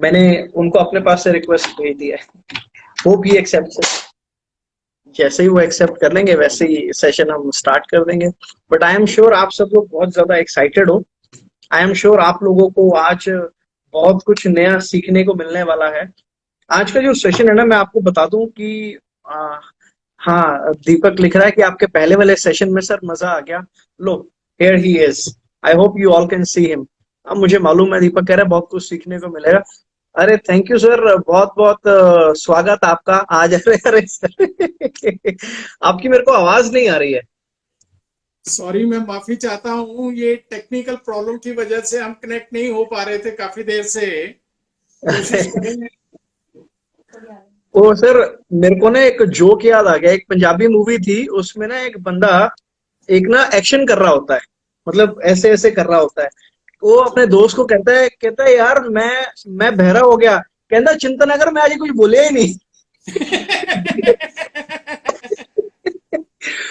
मैंने उनको अपने पास से रिक्वेस्ट भेज दिया है। होप ही एक्सेप्ट। जैसे ही वो एक्सेप्ट कर लेंगे वैसे ही सेशन हम स्टार्ट कर देंगे। बट आई एम श्योर आप सब लोग बहुत ज्यादा एक्साइटेड हो। आई एम श्योर आप लोगों को आज बहुत कुछ नया सीखने को मिलने वाला है। आज का जो सेशन है ना, मैं आपको बता दूं कि आ, हाँ, दीपक लिख रहा है कि आपके पहले वाले सेशन में सर मजा आ गया। लो, here he is. I hope you all can see him. अब मुझे मालूम है, दीपक कह रहा है बहुत कुछ सीखने को मिलेगा। अरे थैंक यू सर, बहुत बहुत स्वागत आपका आज। अरे अरे सर आपकी मेरे को आवाज नहीं आ रही है। सॉरी, मैं माफी चाहता हूँ। ये टेक्निकल प्रॉब्लम की वजह से हम कनेक्ट नहीं हो पा रहे थे काफी देर से। कोशिश करेंगे। ओ सर, मेरे को ना एक जोक याद आ गया। एक पंजाबी मूवी थी, उसमें ना एक बंदा एक ना एक्शन कर रहा होता है, मतलब ऐसे ऐसे कर रहा होता है। वो अपने दोस्त को कहता है यार मैं बहरा हो गया। कहता चिंता ना कर, मैं आज कुछ बोलिया ही नहीं।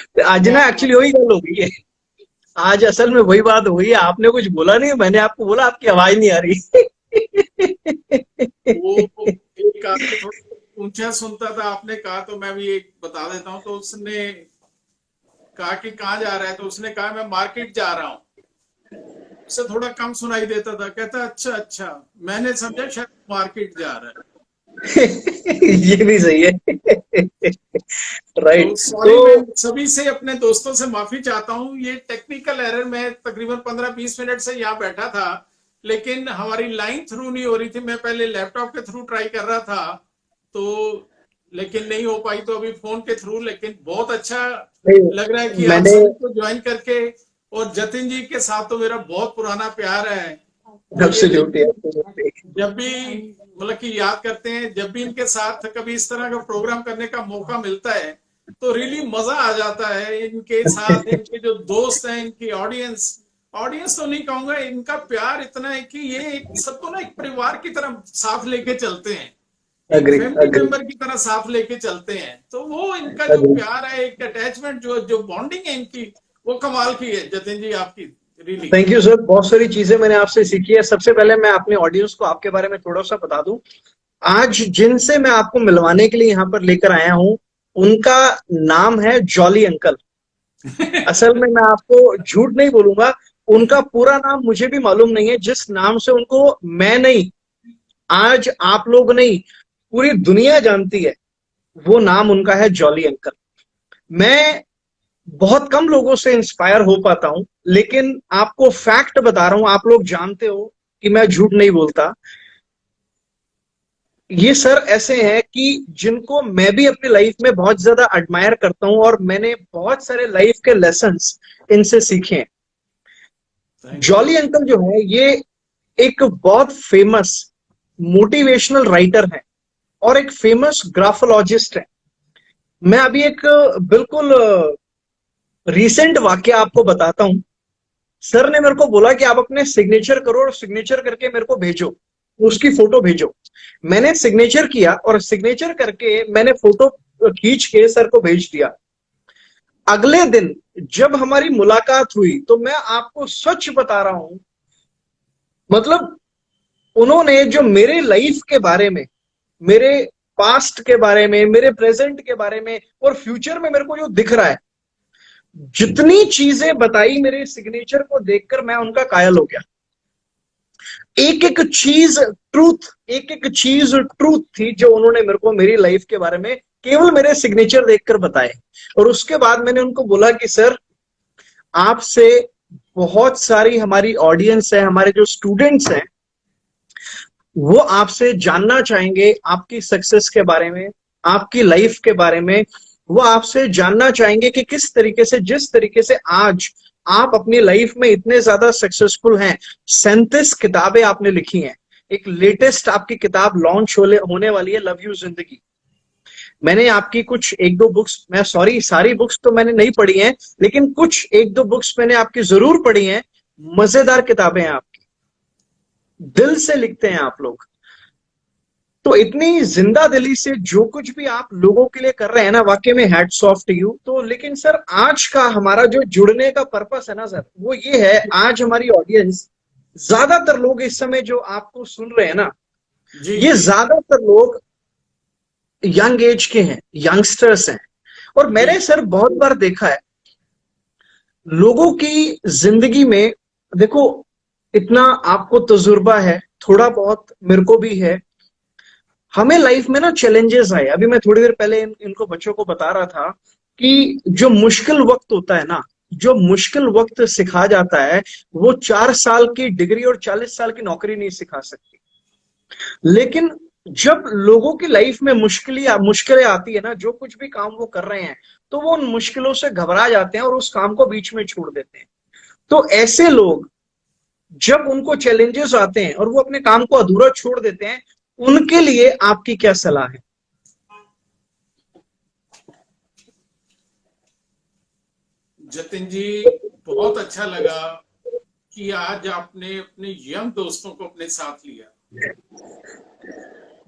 तो आज ना एक्चुअली वही गल हो गई है। आज असल में वही बात हुई है। आपने कुछ बोला नहीं, मैंने आपको बोला आपकी आवाज नहीं आ रही। वो एक आपको थोड़ा ऊंचा सुनता था, आपने कहा तो मैं भी एक बता देता हूँ। तो उसने कहा कि कहाँ जा रहा है, तो उसने कहा मैं मार्केट जा रहा हूँ। उससे थोड़ा कम सुनाई देता था। कहता अच्छा अच्छा, मैंने समझा शायद मार्केट जा रहा है। ये भी सही है। तो राइट। सॉरी, मैं तो सभी से, अपने दोस्तों से माफी चाहता हूँ। ये टेक्निकल एरर, मैं तकरीबन 15-20 मिनट से यहाँ बैठा था, लेकिन हमारी लाइन थ्रू नहीं हो रही थी। मैं पहले लैपटॉप के थ्रू ट्राई कर रहा था, तो लेकिन नहीं हो पाई, तो अभी फोन के थ्रू। लेकिन बहुत अच्छा लग रहा है कि आप मैंने सभी को ज्वाइन करके। और जतिन जी के साथ तो मेरा बहुत पुराना प्यार है। तो ये एब्सोल्युटली एब्सोल्युटली। जब भी मतलब कि याद करते हैं, जब भी इनके साथ कभी इस तरह का प्रोग्राम करने का मौका मिलता है, तो रियली मजा आ जाता है। इनके साथ इनके जो दोस्त हैं, इनकी ऑडियंस, ऑडियंस तो नहीं कहूंगा, इनका प्यार इतना है कि ये एक सबको ना एक परिवार की तरह साथ लेके चलते हैं, एक अग्री फैमिली अग्री मेंबर की तरह साथ लेके चलते हैं। तो वो इनका जो अग्री। प्यार है, एक अटैचमेंट, जो जो बॉन्डिंग है इनकी, वो कमाल की है जतिन जी आपकी, रियली। थैंक यू सर, बहुत सारी चीजें मैंने आपसे सीखी है। सबसे पहले मैं अपने ऑडियंस को आपके बारे में थोड़ा सा बता दूं। आज जिनसे मैं आपको मिलवाने के लिए यहाँ पर लेकर आया हूँ, उनका नाम है जॉली अंकल। असल में मैं आपको झूठ नहीं बोलूंगा, उनका पूरा नाम मुझे भी मालूम नहीं है। जिस नाम से उनको मैं नहीं, आज आप लोग नहीं, पूरी दुनिया जानती है, वो नाम उनका है जॉली अंकल। मैं बहुत कम लोगों से इंस्पायर हो पाता हूं, लेकिन आपको फैक्ट बता रहा हूं, आप लोग जानते हो कि मैं झूठ नहीं बोलता। ये सर ऐसे हैं कि जिनको मैं भी अपनी लाइफ में बहुत ज्यादा एडमायर करता हूं, और मैंने बहुत सारे लाइफ के लेसन्स इनसे सीखे हैं। Thank you. जॉली अंकल जो है, ये एक बहुत फेमस मोटिवेशनल राइटर है और एक फेमस ग्राफोलॉजिस्ट है। मैं अभी एक बिल्कुल रीसेंट वाक्य आपको बताता हूं। सर ने मेरे को बोला कि आप अपने सिग्नेचर करो और सिग्नेचर करके मेरे को भेजो, उसकी फोटो भेजो। मैंने सिग्नेचर किया और सिग्नेचर करके मैंने फोटो खींच के सर को भेज दिया। अगले दिन जब हमारी मुलाकात हुई, तो मैं आपको सच बता रहा हूं, मतलब उन्होंने जो मेरे लाइफ के बारे में, मेरे पास्ट के बारे में, मेरे प्रेजेंट के बारे में और फ्यूचर में मेरे को जो दिख रहा है, जितनी चीजें बताई मेरे सिग्नेचर को देखकर, मैं उनका कायल हो गया। एक एक चीज ट्रूथ, एक एक चीज ट्रूथ थी जो उन्होंने मेरे को मेरी लाइफ के बारे में केवल मेरे सिग्नेचर देखकर बताए। और उसके बाद मैंने उनको बोला कि सर, आपसे बहुत सारी हमारी ऑडियंस है, हमारे जो स्टूडेंट्स हैं, वो आपसे जानना चाहेंगे आपकी सक्सेस के बारे में, आपकी लाइफ के बारे में। वो आपसे जानना चाहेंगे कि किस तरीके से, जिस तरीके से आज आप अपनी लाइफ में इतने ज्यादा सक्सेसफुल हैं। 37 किताबें आपने लिखी हैं। एक लेटेस्ट आपकी किताब लॉन्च होने वाली है, लव यू जिंदगी। मैंने आपकी कुछ एक दो बुक्स, मैं सॉरी सारी बुक्स तो मैंने नहीं पढ़ी हैं, लेकिन कुछ एक दो बुक्स मैंने आपकी जरूर पढ़ी हैं। मजेदार किताबें हैं आपकी, दिल से लिखते हैं आप लोग। तो इतनी जिंदा दिली से जो कुछ भी आप लोगों के लिए कर रहे हैं ना, वाकई में हैट्स ऑफ टू यू। तो लेकिन सर, आज का हमारा जो जुड़ने का पर्पस है ना सर, वो ये है, आज हमारी ऑडियंस, ज्यादातर लोग इस समय जो आपको सुन रहे हैं ना, जी ये जी ज्यादातर लोग यंग एज के हैं, यंगस्टर्स हैं। और जी मैंने सर बहुत बार देखा है लोगों की जिंदगी में, देखो इतना आपको तजुर्बा है, थोड़ा बहुत मेरे को भी है। हमें लाइफ में ना चैलेंजेस आए, अभी मैं थोड़ी देर पहले इनको बच्चों को बता रहा था कि जो मुश्किल वक्त होता है ना, जो मुश्किल वक्त सिखा जाता है, वो 4 साल की डिग्री और 40 साल की नौकरी नहीं सिखा सकती। लेकिन जब लोगों की लाइफ में मुश्किलें आती है ना, जो कुछ भी काम वो कर रहे हैं, तो वो उन मुश्किलों से घबरा जाते हैं और उस काम को बीच में छोड़ देते हैं। तो ऐसे लोग जब उनको चैलेंजेस आते हैं और वो अपने काम को अधूरा छोड़ देते हैं, उनके लिए आपकी क्या सलाह है? जतिन जी, बहुत अच्छा लगा कि आज आपने अपने यंग दोस्तों को अपने साथ लिया।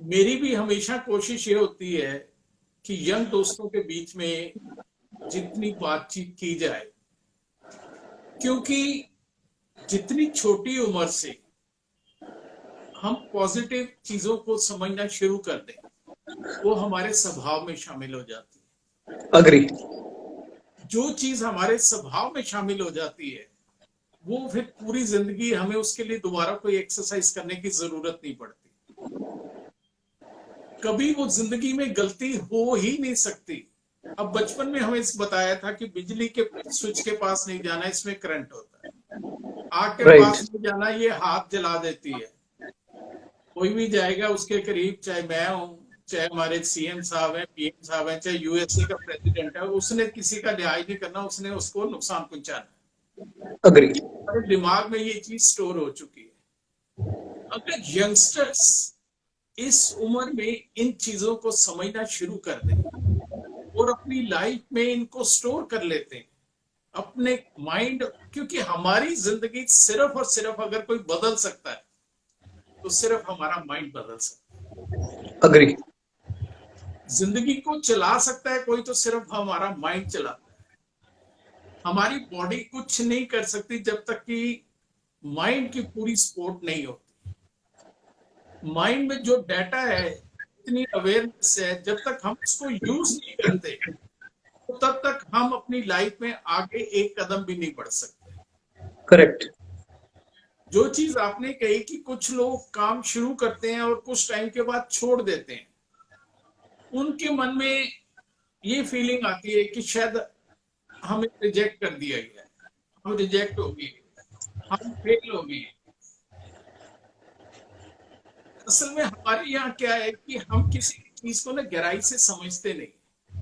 मेरी भी हमेशा कोशिश ये होती है कि यंग दोस्तों के बीच में जितनी बातचीत की जाए, क्योंकि जितनी छोटी उम्र से हम पॉजिटिव चीजों को समझना शुरू कर दें, वो हमारे स्वभाव में शामिल हो जाती है। अग्री। जो चीज हमारे स्वभाव में शामिल हो जाती है, वो फिर पूरी जिंदगी हमें उसके लिए दोबारा कोई एक्सरसाइज करने की जरूरत नहीं पड़ती। कभी वो जिंदगी में गलती हो ही नहीं सकती। अब बचपन में हमें बताया था कि बिजली के स्विच के पास नहीं जाना, इसमें करंट होता है। आग के राइट। पास नहीं जाना, ये हाथ जला देती है। कोई भी जाएगा उसके करीब, चाहे मैं हूं, चाहे हमारे सीएम साहब हैं, पीएम साहब हैं, चाहे यूएसए का प्रेसिडेंट है, उसने किसी का लिहाज नहीं करना, उसने उसको नुकसान पहुंचाना। अग्री। हमारे दिमाग में ये चीज स्टोर हो चुकी है। अगर यंगस्टर्स इस उम्र में इन चीजों को समझना शुरू कर दें और अपनी लाइफ में इनको स्टोर कर लेते हैं अपने माइंड, क्योंकि हमारी जिंदगी सिर्फ और सिर्फ अगर कोई बदल सकता है तो सिर्फ हमारा माइंड बदल सकता है। अग्री। जिंदगी को चला सकता है कोई तो सिर्फ हमारा माइंड चलाता है। हमारी बॉडी कुछ नहीं कर सकती जब तक कि माइंड की पूरी सपोर्ट नहीं होती। माइंड में जो डाटा है, इतनी अवेयरनेस है, जब तक हम उसको यूज नहीं करते तो तब तक हम अपनी लाइफ में आगे एक कदम भी नहीं बढ़ सकते। करेक्ट। जो चीज आपने कही कि कुछ लोग काम शुरू करते हैं और कुछ टाइम के बाद छोड़ देते हैं, उनके मन में ये फीलिंग आती है कि शायद हमें रिजेक्ट कर दिया गया है, हम रिजेक्ट हो गए, हम फेल हो गए। असल में हमारे यहाँ क्या है कि हम किसी चीज को ना गहराई से समझते नहीं।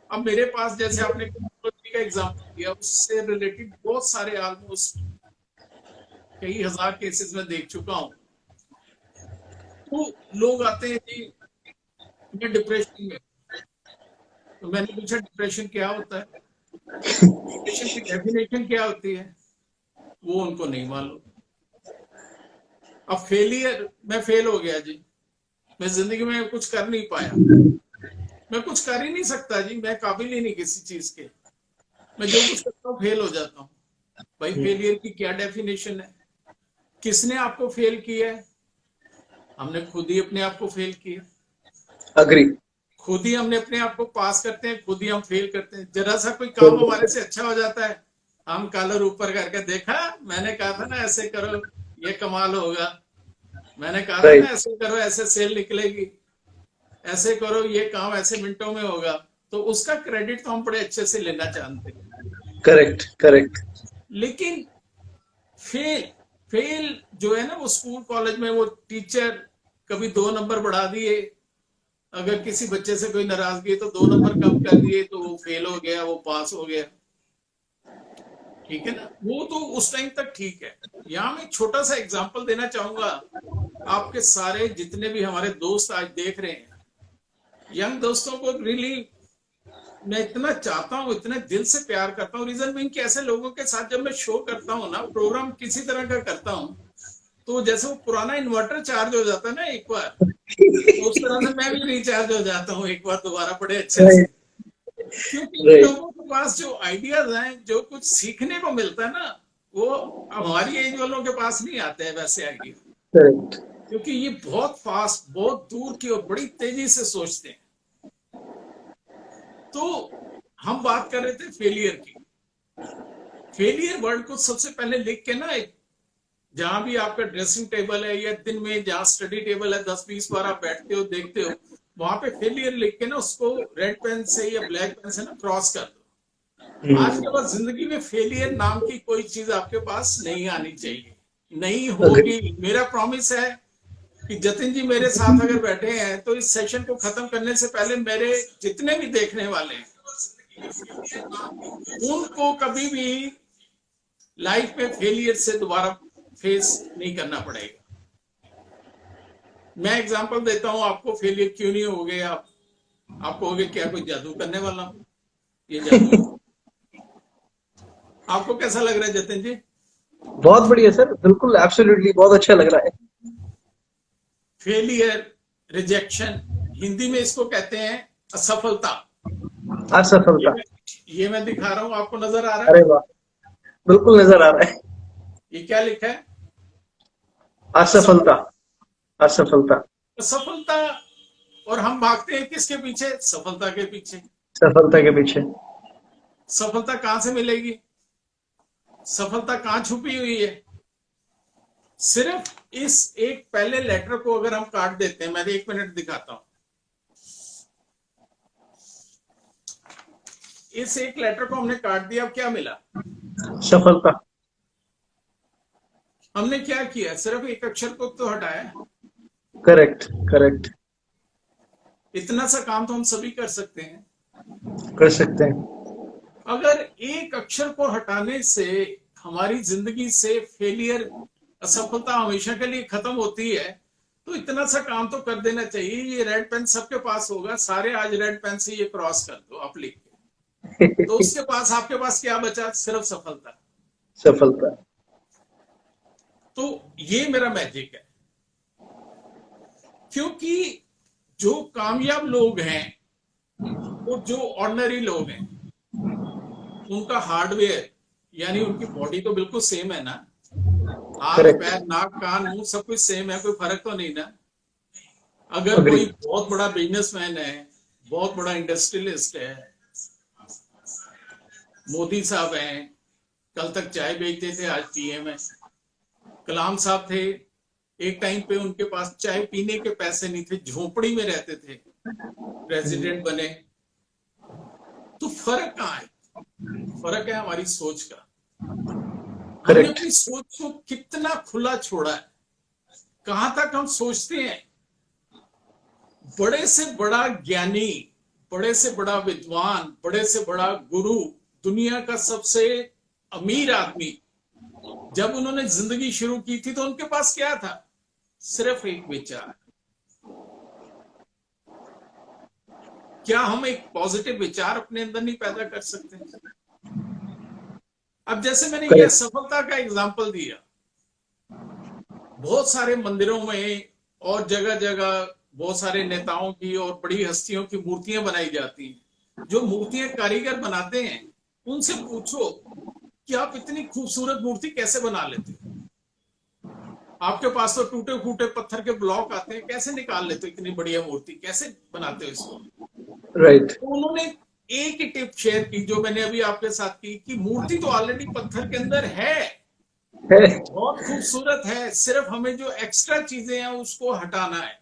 अब मेरे पास, जैसे आपने टेक्नोलॉजी का एग्जांपल दिया, उससे रिलेटेड बहुत सारे ऑलमोस्ट कई हजार केसेस में देख चुका हूं। तो लोग आते हैं जी, मैं डिप्रेशन में। तो मैंने पूछा डिप्रेशन क्या होता है, डिप्रेशन की डेफिनेशन क्या होती है, वो उनको नहीं मालूम। अब फेलियर, मैं फेल हो गया जी, मैं जिंदगी में कुछ कर नहीं पाया, मैं कुछ कर ही नहीं सकता जी, मैं काबिल ही नहीं किसी चीज के, मैं जो कुछ करता हूँ फेल हो जाता हूँ। भाई फेलियर की क्या डेफिनेशन है? किसने आपको फेल किया है? हमने खुद ही अपने आप को फेल किया। अग्री। खुद ही हमने अपने आप को पास करते हैं, खुद ही हम फेल करते हैं। जरा सा कोई काम हमारे से अच्छा हो जाता है, हम कॉलर ऊपर करके, देखा मैंने कहा था ना ऐसे करो ये कमाल होगा, मैंने कहा था ना राइट। ऐसे करो ऐसे सेल निकलेगी, ऐसे करो ये काम ऐसे मिनटों में होगा। तो उसका क्रेडिट तो हम बड़े अच्छे से लेना चाहते हैं। करेक्ट। करेक्ट। लेकिन फेल फेल जो है ना, वो स्कूल कॉलेज में वो टीचर कभी 2 नंबर बढ़ा दिए, अगर किसी बच्चे से कोई नाराजगी है तो 2 नंबर कम कर दिए तो वो फेल हो गया, वो पास हो गया। ठीक है ना, वो तो उस टाइम तक ठीक है। यहां मैं छोटा सा एग्जांपल देना चाहूंगा। आपके सारे जितने भी हमारे दोस्त आज देख रहे हैं, यंग दोस्तों को रियली मैं इतना चाहता हूँ, इतने दिल से प्यार करता हूँ। रीजन मीन कि ऐसे लोगों के साथ जब मैं शो करता हूँ ना, प्रोग्राम किसी तरह का करता हूँ, तो जैसे वो पुराना इन्वर्टर चार्ज हो जाता है ना एक बार, तो उस तरह से मैं भी रिचार्ज हो जाता हूँ एक बार दोबारा बड़े अच्छे से। राइट। क्योंकि इन राइट। लोगों के पास जो आइडियाज हैं, जो कुछ सीखने को मिलता है ना, वो हमारी एज वालों के पास नहीं आते हैं वैसे आइडिया। करेक्ट। क्योंकि ये बहुत फास्ट, बहुत दूर की और बड़ी तेजी से सोचते हैं। तो हम बात कर रहे थे फेलियर की। फेलियर वर्ड को सबसे पहले लिख के ना, एक जहां भी आपका ड्रेसिंग टेबल है या दिन में जहां स्टडी टेबल है, 10-20 बार आप बैठते हो, देखते हो, वहां पे फेलियर लिख के ना उसको रेड पेन से या ब्लैक पेन से ना क्रॉस कर दो। आज के बाद जिंदगी में फेलियर नाम की कोई चीज आपके पास नहीं आनी चाहिए, नहीं होगी। मेरा प्रॉमिस है कि जतिन जी मेरे साथ अगर बैठे हैं तो इस सेशन को खत्म करने से पहले मेरे जितने भी देखने वाले हैं उनको कभी भी लाइफ में फेलियर से दोबारा फेस नहीं करना पड़ेगा। मैं एग्जांपल देता हूं आपको, फेलियर क्यों नहीं हो गए आप कहोगे क्या कोई जादू करने वाला हूं, ये जादू। आपको कैसा लग रहा है जतिन जी? बहुत बढ़िया सर, बिल्कुल एब्सोल्युटली, बहुत अच्छा लग रहा है। फेलियर, रिजेक्शन, हिंदी में इसको कहते हैं असफलता। असफलता। ये मैं दिखा रहा हूं, आपको नजर आ रहा है? अरे वाह, बिल्कुल नजर आ रहा है। ये क्या लिखा है? असफलता। असफलता। असफलता। और हम भागते हैं किसके पीछे? सफलता के पीछे। सफलता के पीछे। सफलता कहां से मिलेगी? सफलता कहां छुपी हुई है? सिर्फ इस एक पहले लेटर को अगर हम काट देते हैं, मैं 1 मिनट दिखाता हूं। इस एक लेटर को हमने काट दिया, अब क्या मिला? सफलता। हमने क्या किया? सिर्फ एक अक्षर को तो हटाया। Correct, correct. इतना सा काम तो हम सभी कर सकते हैं। कर सकते हैं। अगर एक अक्षर को हटाने से हमारी जिंदगी से फेलियर, असफलता हमेशा के लिए खत्म होती है, तो इतना सा काम तो कर देना चाहिए। ये रेड पेन सबके पास होगा, सारे आज रेड पेन से ये क्रॉस कर दो आप लिख के। तो उसके पास, आपके पास क्या बचा? सिर्फ सफलता। सफलता। तो ये मेरा मैजिक है, क्योंकि जो कामयाब लोग हैं और जो ऑर्डिनरी लोग हैं, उनका हार्डवेयर यानी उनकी बॉडी तो बिल्कुल सेम है ना, हाथ पैर नाक कान मुंह सब कुछ सेम है, कोई फर्क तो नहीं ना। अगर कोई बहुत बड़ा बिजनेसमैन है, बहुत बड़ा इंडस्ट्रियलिस्ट है, मोदी साहब हैं, कल तक चाय बेचते थे, आज पीएम है। कलाम साहब थे, एक टाइम पे उनके पास चाय पीने के पैसे नहीं थे, झोपड़ी में रहते थे, प्रेसिडेंट बने। तो फर्क कहाँ है? फर्क है हमारी सोच का। हमने अपनी सोच को कितना खुला छोड़ा है, कहां तक हम सोचते हैं। बड़े से बड़ा ज्ञानी, बड़े से बड़ा विद्वान, बड़े से बड़ा गुरु, दुनिया का सबसे अमीर आदमी, जब उन्होंने जिंदगी शुरू की थी तो उनके पास क्या था? सिर्फ एक विचार। क्या हम एक पॉजिटिव विचार अपने अंदर नहीं पैदा कर सकते? अब जैसे मैंने ये सफलता का एग्जांपल दिया, बहुत सारे मंदिरों में और जगह जगह बहुत सारे नेताओं की और बड़ी हस्तियों की मूर्तियां बनाई जाती हैं। जो मूर्तियां कारीगर बनाते हैं, उनसे पूछो कि आप इतनी खूबसूरत मूर्ति कैसे बना लेते हो? आपके पास तो टूटे फूटे पत्थर के ब्लॉक आते हैं, कैसे निकाल लेते हो इतनी बढ़िया मूर्ति, कैसे बनाते हो इसको? राइट। तो उन्होंने एक ही टिप शेयर की जो मैंने अभी आपके साथ की, कि मूर्ति तो ऑलरेडी पत्थर के अंदर है, बहुत खूबसूरत है, सिर्फ हमें जो एक्स्ट्रा चीजें हैं उसको हटाना है।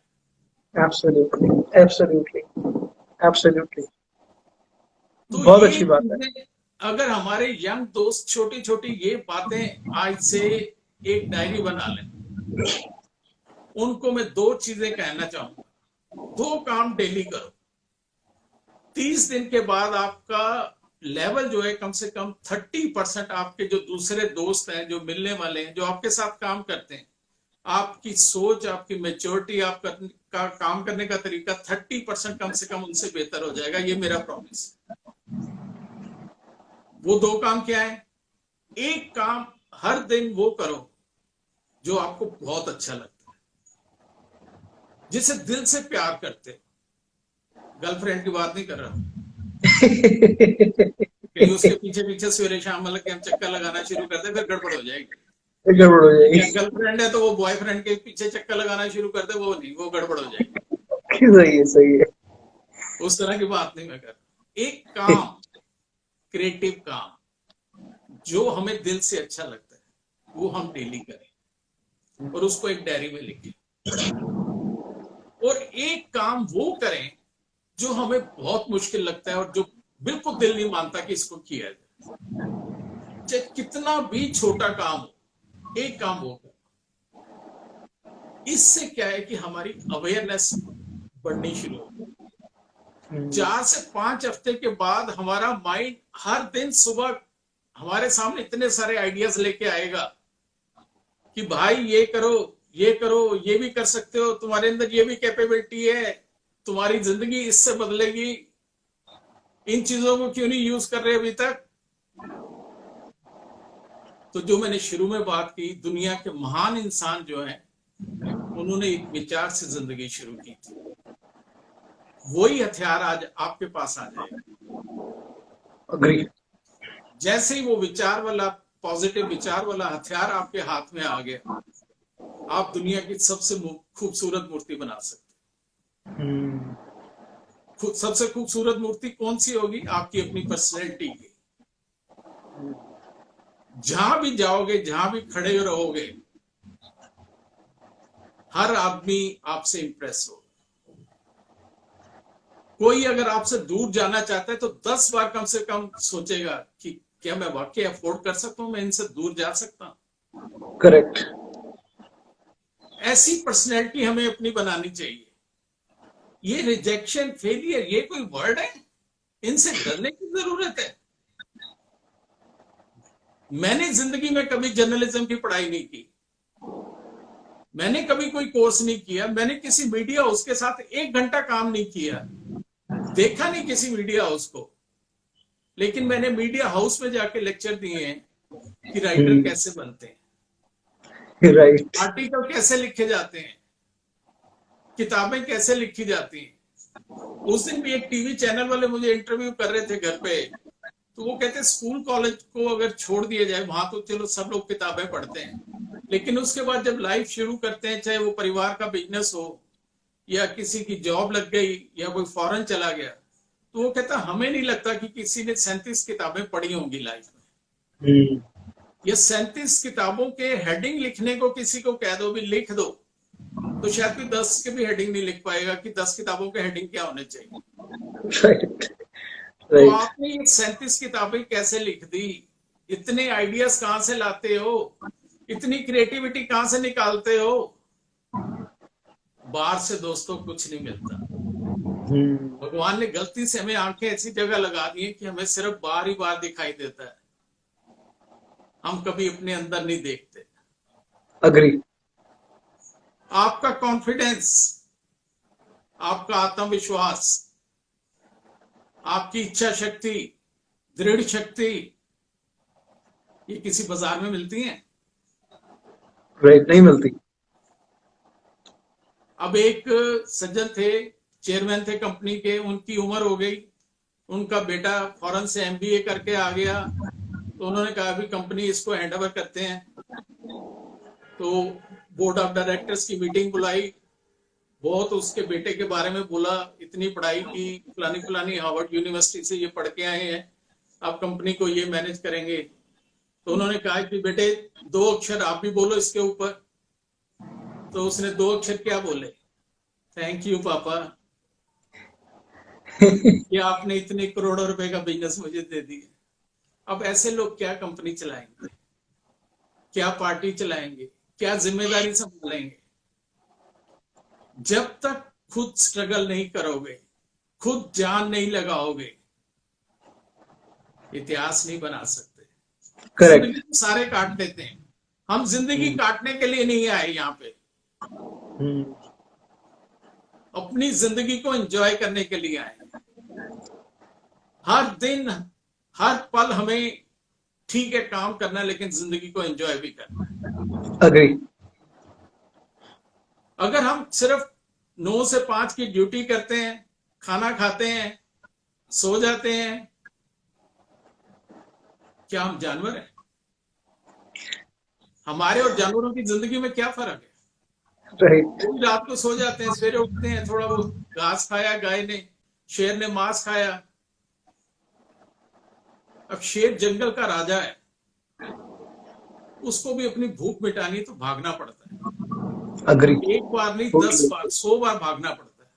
Absolutely, absolutely, absolutely. तो बहुत अच्छी बात है। अगर हमारे यंग दोस्त छोटी छोटी ये बातें आज से एक डायरी बना लें, उनको मैं 2 चीजें कहना चाहूंगा। 2 काम डेली करो, 30 दिन के बाद आपका लेवल जो है कम से कम 30% आपके जो दूसरे दोस्त हैं, जो मिलने वाले हैं, जो आपके साथ काम करते हैं, आपकी सोच, आपकी मेच्योरिटी, आपका काम करने का तरीका 30% कम से कम उनसे बेहतर हो जाएगा। ये मेरा प्रॉमिस। वो 2 काम क्या है? एक काम हर दिन वो करो जो आपको बहुत अच्छा लगता है, जिसे दिल से प्यार करते। गर्लफ्रेंड की बात नहीं कर रहा हूं, कहीं उसके पीछे पीछे सवेरे शाम मतलब कि हम चक्कर लगाना शुरू करते फिर गड़बड़ हो जाएगी। गड़बड़ हो या जाएगी। गर्लफ्रेंड है तो वो बॉयफ्रेंड के पीछे चक्कर लगाना शुरू कर दे, वो नहीं, वो गड़बड़ हो जाएगी। सही है, सही है। उस तरह की बात नहीं मैं कर रहा। एक काम, क्रिएटिव काम जो हमें दिल से अच्छा लगता है वो हम डेली करें और उसको एक डायरी में लिखें। और एक काम वो करें जो हमें बहुत मुश्किल लगता है और जो बिल्कुल दिल नहीं मानता कि इसको किया जाए, चाहे कितना भी छोटा काम हो, एक काम वो करें। इससे क्या है कि हमारी अवेयरनेस बढ़नी शुरू हो। 4 से 5 हफ्ते के बाद हमारा माइंड हर दिन सुबह हमारे सामने इतने सारे आइडियाज लेके आएगा कि भाई ये करो, ये करो, ये भी कर सकते हो, तुम्हारे अंदर ये भी कैपेबिलिटी है, तुम्हारी जिंदगी इससे बदलेगी, इन चीजों को क्यों नहीं यूज कर रहे अभी तक। तो जो मैंने शुरू में बात की, दुनिया के महान इंसान जो हैं उन्होंने एक विचार से जिंदगी शुरू की थी। वही हथियार आज आपके पास आ जाएगा। अग्री। जैसे ही वो विचार वाला, पॉजिटिव विचार वाला हथियार आपके हाथ में आ गया, आप दुनिया की सबसे खूबसूरत मूर्ति बना सकते हैं। सबसे खूबसूरत मूर्ति कौन सी होगी? आपकी अपनी पर्सनैलिटी की। जहां भी जाओगे, जहां भी खड़े रहोगे, हर आदमी आपसे इंप्रेस होगा। कोई अगर आपसे दूर जाना चाहता है तो 10 बार कम से कम सोचेगा कि क्या मैं वाकई अफोर्ड कर सकता हूं, मैं इनसे दूर जा सकता हूं। करेक्ट। ऐसी पर्सनैलिटी हमें अपनी बनानी चाहिए। ये रिजेक्शन, फेलियर, ये कोई वर्ड है? इनसे डरने की जरूरत है। मैंने जिंदगी में कभी जर्नलिज्म की पढ़ाई नहीं की, मैंने कभी कोई कोर्स नहीं किया, मैंने किसी मीडिया हाउस के साथ 1 घंटा काम नहीं किया, देखा नहीं किसी मीडिया हाउस को, लेकिन मैंने मीडिया हाउस में जाके लेक्चर दिए हैं कि राइटर कैसे बनते हैं, राइट। आर्टिकल कैसे लिखे जाते हैं, किताबें कैसे लिखी जाती हैं। उस दिन भी एक टीवी चैनल वाले मुझे इंटरव्यू कर रहे थे घर पे, तो वो कहते स्कूल कॉलेज को अगर छोड़ दिया जाए, वहां तो चलो सब लोग किताबें पढ़ते हैं, लेकिन उसके बाद जब लाइफ शुरू करते हैं, चाहे वो परिवार का बिजनेस हो या किसी की जॉब लग गई या कोई फॉरेन चला गया, तो वो कहता हमें नहीं लगता कि किसी ने 37 किताबें पढ़ी होंगी लाइफ में। ये 37 किताबों के हेडिंग लिखने को किसी को कह दो भी लिख दो, तो शायद कोई 10 के भी हेडिंग नहीं लिख पाएगा कि 10 किताबों के हेडिंग क्या होने चाहिए। राइट। तो आपने ये 37 किताबें कैसे लिख दी? इतने आइडियाज कहां से लाते हो? इतनी क्रिएटिविटी कहां से निकालते हो? बाहर से दोस्तों कुछ नहीं मिलता। भगवान ने गलती से हमें आंखें ऐसी जगह लगा दी कि हमें सिर्फ बाहर ही बाहर दिखाई देता है, हम कभी अपने अंदर नहीं देखते। अग्री। आपका कॉन्फिडेंस, आपका आत्मविश्वास, आपकी इच्छा शक्ति, दृढ़ शक्ति, ये किसी बाजार में मिलती हैं? राइट, नहीं मिलती। अब एक सज्जन थे, चेयरमैन थे कंपनी के, उनकी उम्र हो गई, उनका बेटा फॉरेन से एमबीए करके आ गया, तो उन्होंने कहा अभी कंपनी इसको हैंड ओवर करते हैं। तो बोर्ड ऑफ डायरेक्टर्स की मीटिंग बुलाई, बहुत उसके बेटे के बारे में बोला, इतनी पढ़ाई की, फलानी फलानी हार्वर्ड यूनिवर्सिटी से ये पढ़ के आए हैं, आप कंपनी को ये मैनेज करेंगे। तो उन्होंने कहा कि बेटे 2 अक्षर आप भी बोलो इसके ऊपर। तो उसने 2 अक्षर क्या बोले? थैंक यू पापा, कि आपने इतने करोड़ों रुपए का बिजनेस मुझे दे दिया। अब ऐसे लोग क्या कंपनी चलाएंगे, क्या पार्टी चलाएंगे, क्या जिम्मेदारी संभालेंगे? जब तक खुद स्ट्रगल नहीं करोगे, खुद जान नहीं लगाओगे, इतिहास नहीं बना सकते। करेक्ट। सारे काट देते हैं, हम जिंदगी काटने के लिए नहीं आए यहाँ पे, अपनी जिंदगी को एंजॉय करने के लिए आए। हर दिन हर पल हमें ठीक है काम करना है, लेकिन जिंदगी को एंजॉय भी करना है। अग्री। अगर हम सिर्फ 9 से 5 की ड्यूटी करते हैं, खाना खाते हैं, सो जाते हैं, क्या हम जानवर हैं? हमारे और जानवरों की जिंदगी में क्या फर्क है? राइट। वो भी रात को सो जाते हैं, सवेरे उठते हैं, थोड़ा बहुत घास खाया गाय ने, शेर ने मांस खाया। अब शेर जंगल का राजा है, उसको भी अपनी भूख मिटानी तो भागना पड़ता है। अग्री। एक बार नहीं, 10 बार, 100 बार भागना पड़ता है।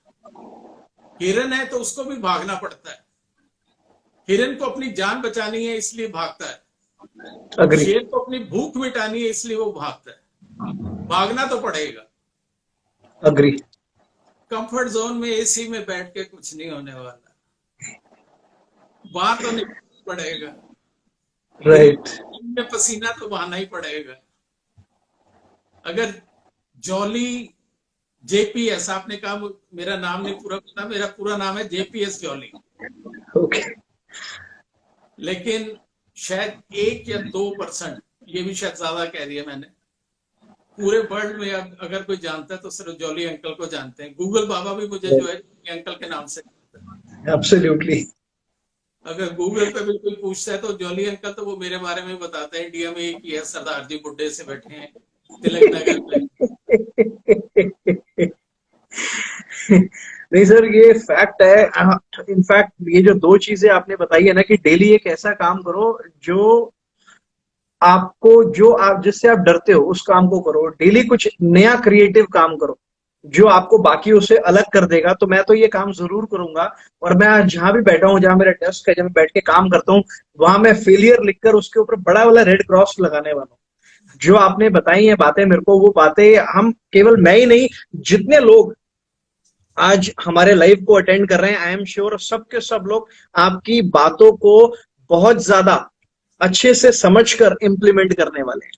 हिरन है तो उसको भी भागना पड़ता है। हिरन को अपनी जान बचानी है इसलिए भागता है। अग्री। शेर को अपनी भूख मिटानी है इसलिए वो भागता है। भागना तो पड़ेगा। अग्री। कंफर्ट जोन में एसी में बैठ के कुछ नहीं होने वाला, बाहर तो निकलना पड़ेगा। राइट। में पसीना तो बहाना ही पड़ेगा। अगर जॉली जेपीएस, आपने कहा मेरा नाम नहीं पूरा पता, मेरा पूरा नाम है जेपीएस जॉली। ओके। लेकिन शायद 1 या 2%, ये भी शायद ज्यादा कह दिया मैंने, पूरे वर्ल्ड में अगर कोई जानता है तो सिर्फ जॉली अंकल को जानते हैं। गूगल बाबा भी मुझे जो है अंकल के नाम से जानता है। एब्सोल्युटली। अगर गूगल पे भी कोई पूछता है तो जॉली अंकल तो वो मेरे बारे में बताते हैं। इंडिया में एक ही है, सरदार जी बुड्ढे से बैठे हैं तिलक नगर में। नहीं सर, ये फैक्ट है। इनफैक्ट ये जो 2 चीजें आपने बताई है ना, कि डेली एक ऐसा काम करो जो आप जिससे आप डरते हो उस काम को करो। डेली कुछ नया क्रिएटिव काम करो जो आपको बाकियों से अलग कर देगा। तो मैं तो ये काम जरूर करूंगा। और मैं आज जहां भी बैठा हूं, जहां मेरा डेस्क है, जहां मैं बैठ के काम करता हूं, वहां मैं फेलियर लिखकर उसके ऊपर बड़ा वाला रेड क्रॉस लगाने वाला हूं। जो आपने बताई है बातें मेरे को, वो बातें हम केवल मैं ही नहीं, जितने लोग आज हमारे लाइव को अटेंड कर रहे हैं, आई एम श्योर सब के सब लोग आपकी बातों को बहुत ज्यादा अच्छे से समझकर इंप्लीमेंट करने वाले हैं।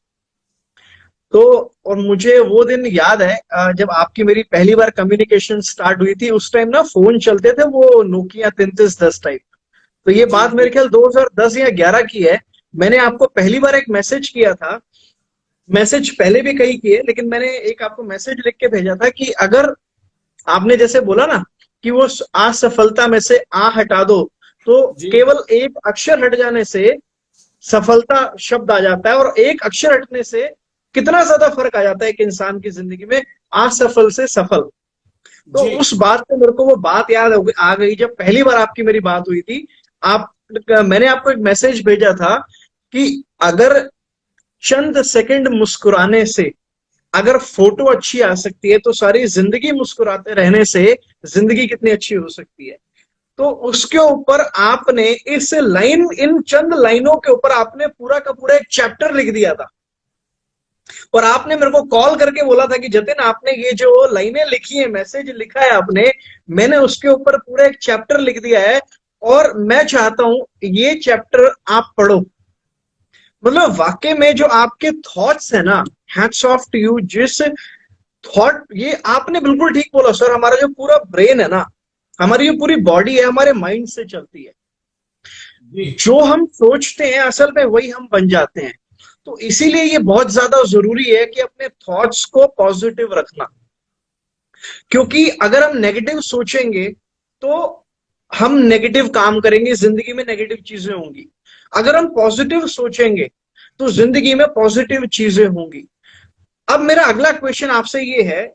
तो और मुझे वो दिन याद है जब आपकी मेरी पहली बार कम्युनिकेशन स्टार्ट हुई थी। उस टाइम ना फोन चलते थे वो नोकिया 3310 टाइप। तो ये बात मेरे ख्याल 2010 या 11 की है। मैंने आपको पहली बार एक मैसेज किया था। मैसेज पहले भी कई किए, लेकिन मैंने एक आपको मैसेज लिख के भेजा था कि अगर आपने जैसे बोला ना कि वो असफलता में से आ हटा दो, तो केवल एक अक्षर हट जाने से सफलता शब्द आ जाता है, और एक अक्षर हटने से कितना ज्यादा फर्क आ जाता है एक इंसान की जिंदगी में, असफल से सफल। तो उस बात पे मेरे को वो बात याद आ गई जब पहली बार आपकी मेरी बात हुई थी। मैंने आपको एक मैसेज भेजा था कि अगर चंद सेकंड मुस्कुराने से अगर फोटो अच्छी आ सकती है, तो सारी जिंदगी मुस्कुराते रहने से जिंदगी कितनी अच्छी हो सकती है। तो उसके ऊपर आपने इन चंद लाइनों के ऊपर आपने पूरा का पूरा एक चैप्टर लिख दिया था। और आपने मेरे को कॉल करके बोला था कि जतिन, आपने ये जो लाइनें लिखी है, मैसेज लिखा है आपने, मैंने उसके ऊपर पूरा एक चैप्टर लिख दिया है और मैं चाहता हूं ये चैप्टर आप पढ़ो। मतलब वाकई में जो आपके थॉट्स है ना, हैट्स ऑफ टू यू। जिस थॉट, ये आपने बिल्कुल ठीक बोला सर। हमारा जो पूरा ब्रेन है ना, हमारी जो पूरी बॉडी है, हमारे माइंड से चलती है। जो हम सोचते हैं असल में वही हम बन जाते हैं। तो इसीलिए ये बहुत ज्यादा जरूरी है कि अपने थॉट्स को पॉजिटिव रखना। क्योंकि अगर हम नेगेटिव सोचेंगे तो हम नेगेटिव काम करेंगे, जिंदगी में नेगेटिव चीजें होंगी। अगर हम पॉजिटिव सोचेंगे तो जिंदगी में पॉजिटिव चीजें होंगी। अब मेरा अगला क्वेश्चन आपसे ये है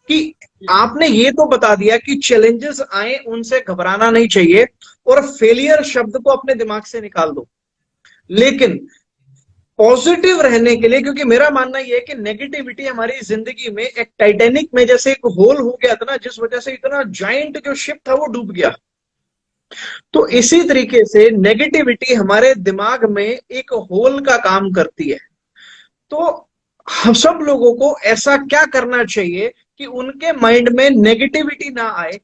कि आपने ये तो बता दिया कि चैलेंजेस आए उनसे घबराना नहीं चाहिए और फेलियर शब्द को अपने दिमाग से निकाल दो। लेकिन पॉजिटिव रहने के लिए, क्योंकि मेरा मानना यह है कि नेगेटिविटी हमारी जिंदगी में एक टाइटैनिक में जैसे एक होल हो गया था ना, जिस वजह से इतना जाइंट जो शिप था वो डूब गया। तो इसी तरीके से नेगेटिविटी हमारे दिमाग में एक होल का काम करती है। तो हम सब लोगों को ऐसा क्या करना चाहिए कि उनके माइंड में नेगेटिविटी ना आए,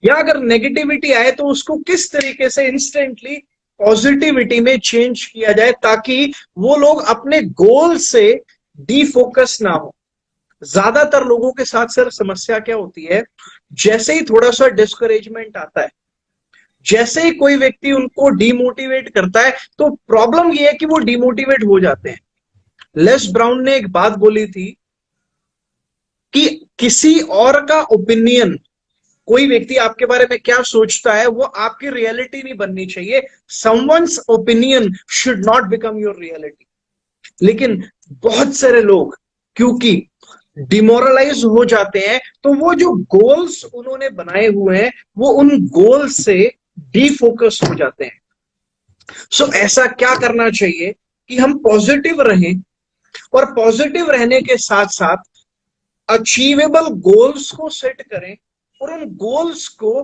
या अगर नेगेटिविटी आए तो उसको किस तरीके से इंस्टेंटली पॉजिटिविटी में चेंज किया जाए ताकि वो लोग अपने गोल से डीफोकस ना हो। ज्यादातर लोगों के साथ सर समस्या क्या होती है, जैसे ही थोड़ा सा डिस्करेजमेंट आता है, जैसे ही कोई व्यक्ति उनको डिमोटिवेट करता है, तो प्रॉब्लम ये है कि वो डिमोटिवेट हो जाते हैं। लेस ब्राउन ने एक बात बोली थी कि किसी और का ओपिनियन, कोई व्यक्ति आपके बारे में क्या सोचता है वो आपकी रियलिटी नहीं बननी चाहिए। Someone's opinion should not become your reality. लेकिन बहुत सारे लोग क्योंकि डिमोरलाइज हो जाते हैं, तो वो जो गोल्स उन्होंने बनाए हुए हैं वो उन गोल से डिफोकस हो जाते हैं। सो ऐसा क्या करना चाहिए कि हम पॉजिटिव रहें, और पॉजिटिव रहने के साथ साथ अचीवेबल गोल्स को सेट करें, और उन गोल्स को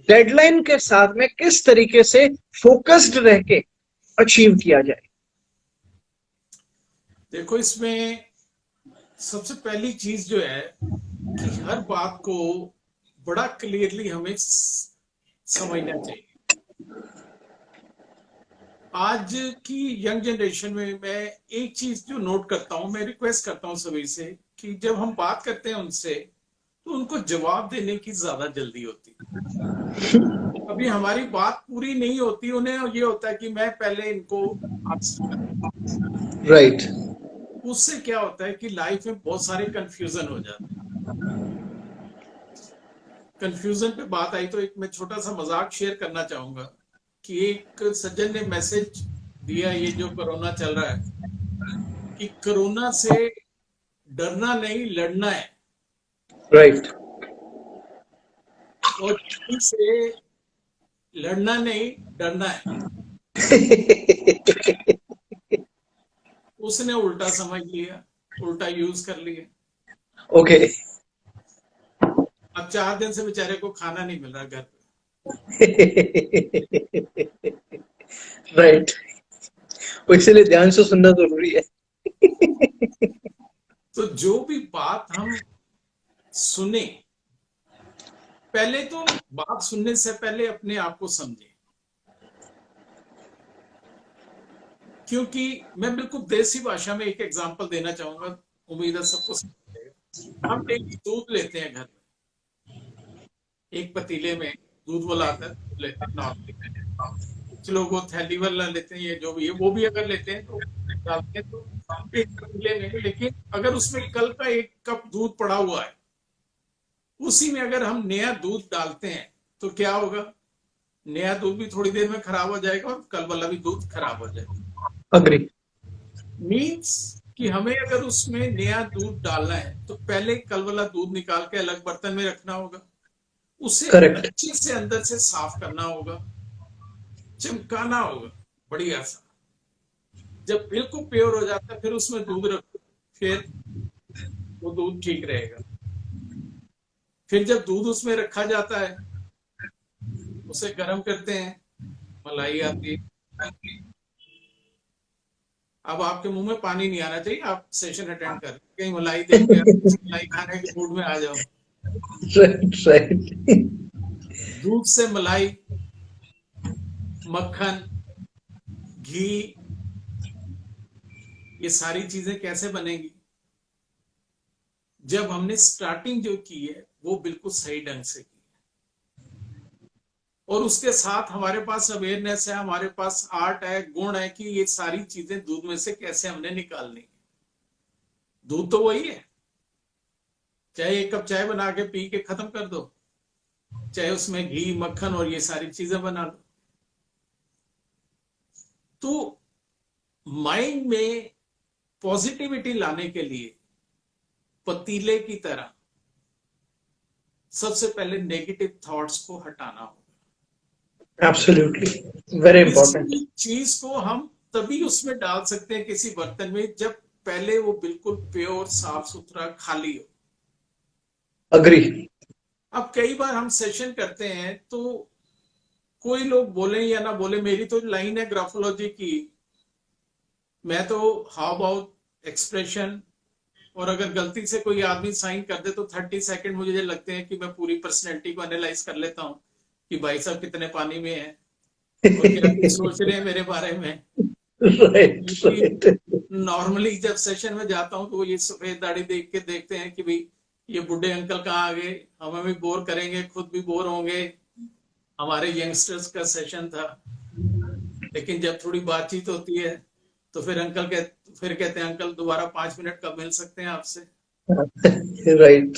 डेडलाइन के साथ में किस तरीके से फोकस्ड रह के अचीव किया जाए। देखो, इसमें सबसे पहली चीज जो है कि हर बात को बड़ा क्लियरली हमें समझना चाहिए। आज की यंग जनरेशन में मैं एक चीज जो नोट करता हूं, मैं रिक्वेस्ट करता हूं सभी से कि जब हम बात करते हैं उनसे तो उनको जवाब देने की ज्यादा जल्दी होती है। अभी हमारी बात पूरी नहीं होती, उन्हें ये होता है कि मैं पहले इनको आंसर करूं। राइट। उससे क्या होता है कि लाइफ में बहुत सारे कंफ्यूजन हो जाते हैं। कंफ्यूजन पे बात आई तो एक मैं छोटा सा मजाक शेयर करना चाहूंगा कि एक सज्जन ने मैसेज दिया, ये जो कोरोना चल रहा है, कि कोरोना से डरना नहीं लड़ना है, राइट। और चीन से लड़ना नहीं डरना है। उसने उल्टा समझ लिया, उल्टा यूज कर लिया। ओके। अब 4 दिन से बेचारे को खाना नहीं मिल रहा घर पे। राइट। इसलिए ध्यान से सुनना जरूरी है। तो जो भी बात हम सुने, पहले तो बात सुनने से पहले अपने आप को समझें। क्योंकि मैं बिल्कुल देसी भाषा में एक एग्जांपल देना चाहूंगा, उम्मीद है सबको समझ आएगा। हम डेली दूध लेते हैं घर में, एक पतीले में दूध वाला आता है, दूध लेते हैं नॉर्मली। कुछ लोग वो थैली वाला लेते हैं, ये जो भी है वो भी अगर लेते हैं तो डालते हैं तो एक पतीले में। लेकिन अगर उसमें कल का 1 कप दूध पड़ा हुआ है, उसी में अगर हम नया दूध डालते हैं तो क्या होगा? नया दूध भी थोड़ी देर में खराब हो जाएगा और कल वाला भी दूध खराब हो जाएगा। अग्री। मीन्स कि हमें अगर उसमें नया दूध डालना है तो पहले कल वाला दूध निकाल के अलग बर्तन में रखना होगा, उसे करेक्ट। अच्छे से अंदर से साफ करना होगा, चमकाना होगा बढ़िया सा। जब बिल्कुल प्योर हो जाता है फिर उसमें दूध रखो, फिर वो दूध ठीक रहेगा। फिर जब दूध उसमें रखा जाता है, उसे गर्म करते हैं, मलाई आती है। अब आपके मुंह में पानी नहीं आना चाहिए, आप सेशन अटेंड कर कहीं मलाई देख के मलाई खाने के मूड में आ जाओ। राइट। राइट। दूध से मलाई, मक्खन, घी, ये सारी चीजें कैसे बनेंगी? जब हमने स्टार्टिंग जो की है वो बिल्कुल सही ढंग से की है, और उसके साथ हमारे पास अवेयरनेस है, हमारे पास आर्ट है, गुण है कि ये सारी चीजें दूध में से कैसे हमने निकालनी है। दूध तो वही है, चाहे 1 कप चाय बना के पी के खत्म कर दो, चाहे उसमें घी मक्खन और ये सारी चीजें बना लो। तो माइंड में पॉजिटिविटी लाने के लिए पतीले की तरह सबसे पहले नेगेटिव थॉट्स को हटाना होगा। Absolutely very important. इस चीज को हम तभी उसमें डाल सकते हैं किसी बर्तन में जब पहले वो बिल्कुल प्योर साफ सुथरा खाली हो। अग्री। अब कई बार हम सेशन करते हैं तो कोई लोग बोले या ना बोले, मेरी तो लाइन है ग्राफोलॉजी की, मैं तो हाव भाव एक्सप्रेशन, और अगर गलती से कोई आदमी साइन कर दे तो 30 सेकंड मुझे लगते हैं कि मैं पूरी पर्सनैलिटी को एनालाइज कर लेता हूँ कि भाई साहब कितने पानी में है और क्या सोच रहे हैं मेरे बारे में। राइट। नॉर्मली जब सेशन में जाता हूँ तो वो ये सफेद दाढ़ी देख के देखते हैं कि भाई ये बुढ़े अंकल कहाँ आ गए, हमें भी बोर करेंगे, खुद भी बोर होंगे। हमारे यंगस्टर्स का सेशन था, लेकिन जब थोड़ी बातचीत होती है तो फिर फिर कहते हैं अंकल दोबारा 5 मिनट कब मिल सकते हैं आपसे। राइट।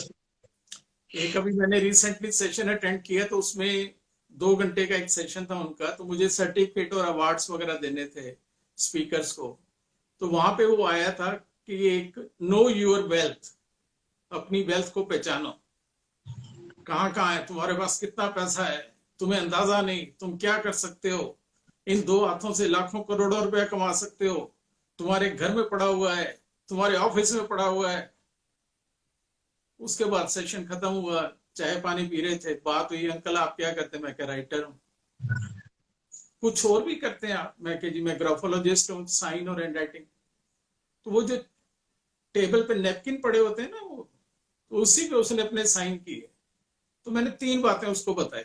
एक अभी मैंने रिसेंटली सेशन अटेंड किया तो उसमें 2 घंटे का एक सेशन था उनका, तो मुझे सर्टिफिकेट और अवार्ड्स वगैरह देने थे स्पीकर्स को। तो वहां पे वो आया था कि एक नो योर वेल्थ, अपनी वेल्थ को पहचानो। कहाँ कहाँ है, तुम्हारे पास कितना पैसा है, तुम्हें अंदाजा नहीं, तुम क्या कर सकते हो, इन दो हाथों से लाखों करोड़ों रुपया कमा सकते हो, तुम्हारे घर में पड़ा हुआ है, तुम्हारे ऑफिस में पड़ा हुआ है। उसके बाद सेशन खत्म हुआ, चाय पानी पी रहे थे, बात हुई, अंकल आप क्या करते हैं? मैं क्या राइटर हूँ। कुछ और भी करते हैं आप? मैं जी मैं ग्राफोलॉजिस्ट हूँ, साइन और हैंड राइटिंग। तो वो जो टेबल पे नैपकिन पड़े होते हैं ना, वो तो उसी पे उसने अपने साइन किए। तो मैंने 3 बातें उसको बताई।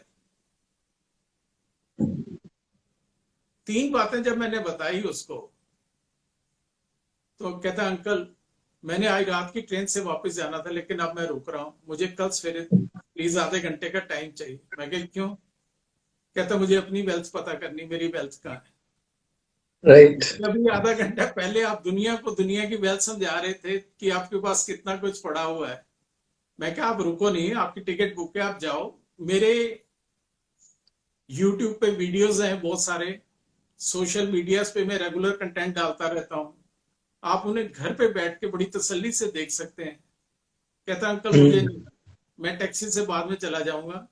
3 बातें जब मैंने बताई उसको, तो कहता अंकल मैंने आज रात की ट्रेन से वापस जाना था, लेकिन अब मैं रुक रहा हूं, मुझे कल सवेरे प्लीज आधे घंटे का टाइम चाहिए। मैं कहा क्यों? कहता मुझे अपनी वेल्थ पता करनी, मेरी वेल्थ कहाँ है। राइट। अभी आधा घंटा पहले आप दुनिया को दुनिया की वेल्थ समझा रहे थे कि आपके पास कितना कुछ पड़ा हुआ है। मैं कहा आप रुको नहीं, आपकी टिकट बुक है, आप जाओ। मेरे यूट्यूब पे वीडियोस हैं बहुत सारे, सोशल मीडिया पे मैं रेगुलर कंटेंट डालता रहता हूँ, आप उन्हें घर पे बैठ के बड़ी तसल्ली से देख सकते हैं। कहता अंकल मुझे नहीं, मैं टैक्सी से बाद में चला जाऊंगा,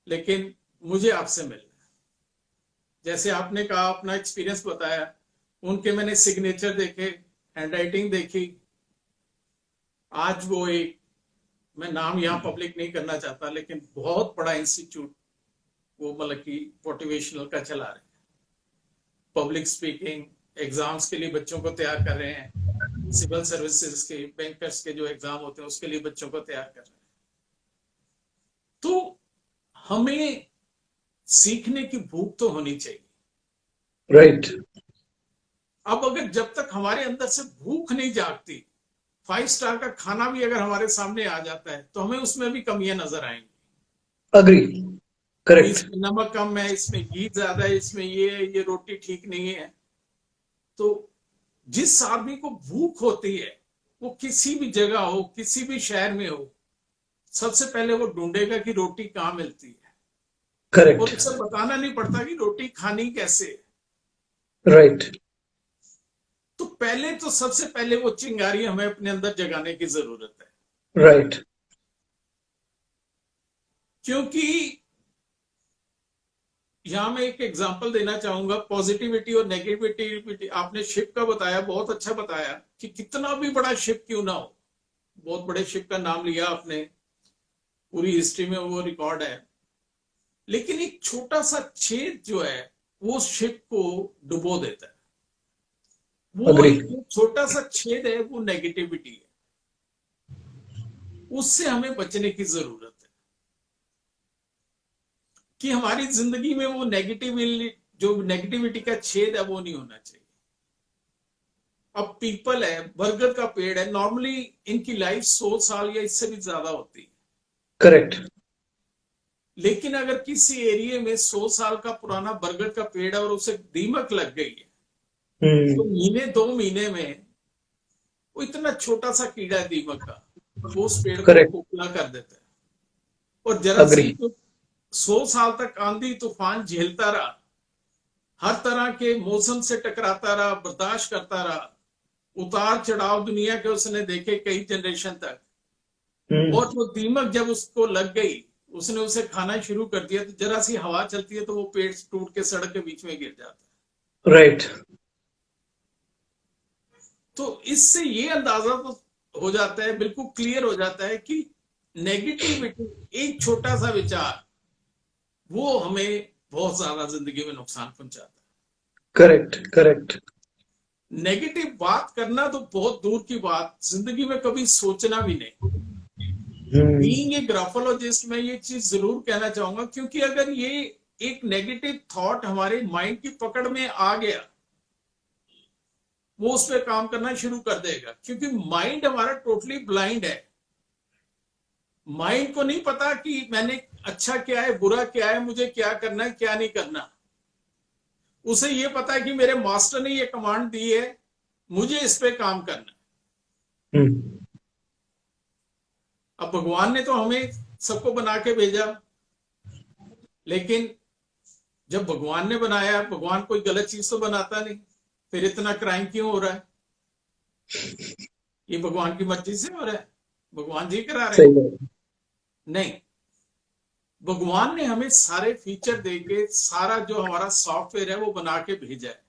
लेकिन मुझे आपसे मिलना है। जैसे आपने कहा, अपना एक्सपीरियंस बताया, उनके मैंने सिग्नेचर देखे, हैंडराइटिंग देखी। आज वो एक, मैं नाम यहाँ पब्लिक नहीं करना चाहता, लेकिन बहुत बड़ा इंस्टीट्यूट वो मतलब कि मोटिवेशनल का चला रहे हैं। पब्लिक स्पीकिंग एग्जाम्स के लिए बच्चों को तैयार कर रहे हैं, सिविल सर्विसेज के, बैंकर्स के जो एग्जाम होते हैं उसके लिए बच्चों को तैयार कर रहे हैं। तो हमें सीखने की भूख तो होनी चाहिए। राइट। अब अगर जब तक हमारे अंदर से भूख नहीं जागती, 5 स्टार का खाना भी अगर हमारे सामने आ जाता है तो हमें उसमें भी कमियां नजर आएंगी। Agree, correct. इसमें नमक कम है, इसमें घी ज्यादा है, इसमें ये रोटी ठीक नहीं है। तो जिस आदमी को भूख होती है, वो किसी भी जगह हो, किसी भी शहर में हो, सबसे पहले वो ढूंढेगा कि रोटी कहाँ मिलती है। और करेक्ट। उसे बताना नहीं पड़ता कि रोटी खानी कैसे। राइट। तो पहले तो सबसे पहले वो चिंगारी हमें अपने अंदर जगाने की जरूरत है। राइट। क्योंकि यहां मैं एक एग्जांपल देना चाहूंगा, पॉजिटिविटी और नेगेटिविटी। आपने शिप का बताया, बहुत अच्छा बताया कि कितना भी बड़ा शिप क्यों ना हो, बहुत बड़े शिप का नाम लिया आपने, पूरी हिस्ट्री में वो रिकॉर्ड है, लेकिन एक छोटा सा छेद जो है वो शिप को डुबो देता है। वो Agree. एक छोटा सा छेद है, वो नेगेटिविटी है। उससे हमें बचने की जरूरत है कि हमारी जिंदगी में वो नेगेटिविटी का छेद है वो नहीं होना चाहिए। अब पीपल है, बरगद का पेड़ है, नॉर्मली इनकी लाइफ 100 साल या इससे भी ज्यादा होती है। करेक्ट। लेकिन अगर किसी एरिया में 100 साल का पुराना बरगद का पेड़ है और उसे दीमक लग गई है, तो महीने 2 महीने में वो इतना छोटा सा कीड़ा है दीमक का, वो उस पेड़ को खोखला कर देता है। और जरा सी तो 100 साल तक आंधी तूफान झेलता रहा, हर तरह के मौसम से टकराता रहा, बर्दाश्त करता रहा, उतार चढ़ाव दुनिया के उसने देखे कई जनरेशन तक। और वो दीमक जब उसको लग गई, उसने उसे खाना शुरू कर दिया, तो जरा सी हवा चलती है तो वो पेड़ टूट के सड़क के बीच में गिर जाता है। राइट। तो इससे ये अंदाजा तो हो जाता है, बिल्कुल क्लियर हो जाता है कि नेगेटिविटी, एक छोटा सा विचार, वो हमें बहुत ज्यादा जिंदगी में नुकसान पहुंचाता है। Correct, correct. नेगेटिव बात करना तो बहुत दूर की बात, जिंदगी में कभी सोचना भी नहीं। बीइंग ए ग्राफोलॉजिस्ट मैं ये चीज जरूर कहना चाहूंगा, क्योंकि अगर ये एक नेगेटिव थॉट हमारे माइंड की पकड़ में आ गया, वो उस पर काम करना शुरू कर देगा। क्योंकि माइंड हमारा टोटली ब्लाइंड है। माइंड को नहीं पता कि मैंने अच्छा क्या है, बुरा क्या है, मुझे क्या करना है, क्या नहीं करना। उसे ये पता है कि मेरे मास्टर ने ये कमांड दी है, मुझे इस पे काम करना है। अब भगवान ने तो हमें सबको बना के भेजा, लेकिन जब भगवान ने बनाया, भगवान कोई गलत चीज तो बनाता नहीं, फिर इतना क्राइम क्यों हो रहा है? ये भगवान की मर्जी से हो रहा है, भगवान जी करा रहे सही हैं? बात। नहीं, भगवान ने हमें सारे फीचर देके सारा जो हमारा सॉफ्टवेयर है वो बना के भेजा है।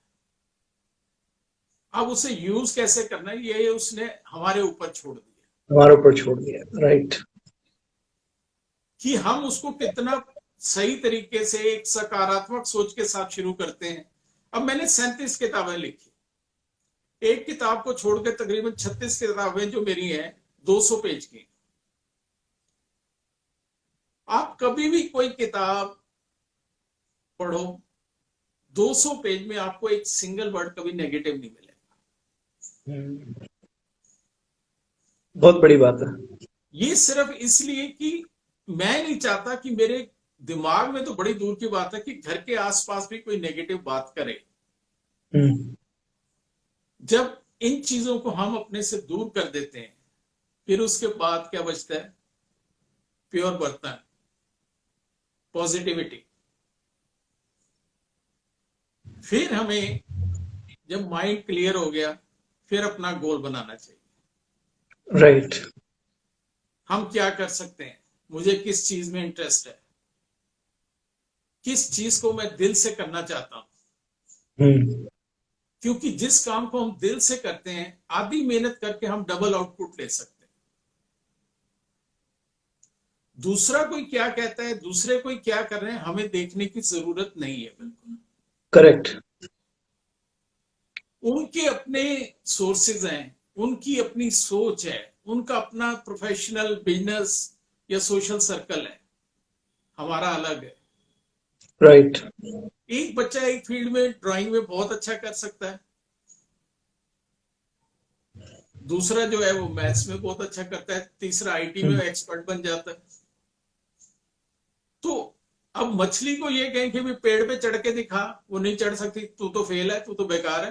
अब उसे यूज कैसे करना है ये उसने हमारे ऊपर छोड़ दिया, हमारे ऊपर छोड़ दिया, राइट। कि हम उसको कितना सही तरीके से एक सकारात्मक सोच के साथ शुरू करते हैं। अब मैंने 37 किताबें लिखी, एक किताब को छोड़ के तकरीबन 36 किताबें जो मेरी हैं 200 पेज की। आप कभी भी कोई किताब पढ़ो, 200 पेज में आपको एक सिंगल वर्ड कभी नेगेटिव नहीं मिलेगा। बहुत बड़ी बात है। ये सिर्फ इसलिए कि मैं नहीं चाहता कि मेरे दिमाग में, तो बड़ी दूर की बात है कि घर के आसपास भी कोई नेगेटिव बात करे। जब इन चीजों को हम अपने से दूर कर देते हैं, फिर उसके बाद क्या बचता है? प्योर बर्तन, पॉजिटिविटी। फिर हमें जब माइंड क्लियर हो गया, फिर अपना गोल बनाना चाहिए। राइट। हम क्या कर सकते हैं, मुझे किस चीज में इंटरेस्ट है, किस चीज को मैं दिल से करना चाहता हूं। क्योंकि जिस काम को हम दिल से करते हैं, आधी मेहनत करके हम डबल आउटपुट ले सकते हैं। दूसरा कोई क्या कहता है, दूसरे कोई क्या कर रहे हैं, हमें देखने की जरूरत नहीं है। बिल्कुल करेक्ट। उनके अपने सोर्सेज हैं, उनकी अपनी सोच है, उनका अपना प्रोफेशनल बिजनेस या सोशल सर्कल है, हमारा अलग है। राइट। एक बच्चा एक फील्ड में ड्राइंग में बहुत अच्छा कर सकता है, दूसरा जो है वो मैथ्स में बहुत अच्छा करता है, तीसरा आईटी में एक्सपर्ट बन जाता है। तो अब मछली को ये कहें कि भी पेड़ पे चढ़ के दिखा, वो नहीं चढ़ सकती, तू तो फेल है, तू तो बेकार है,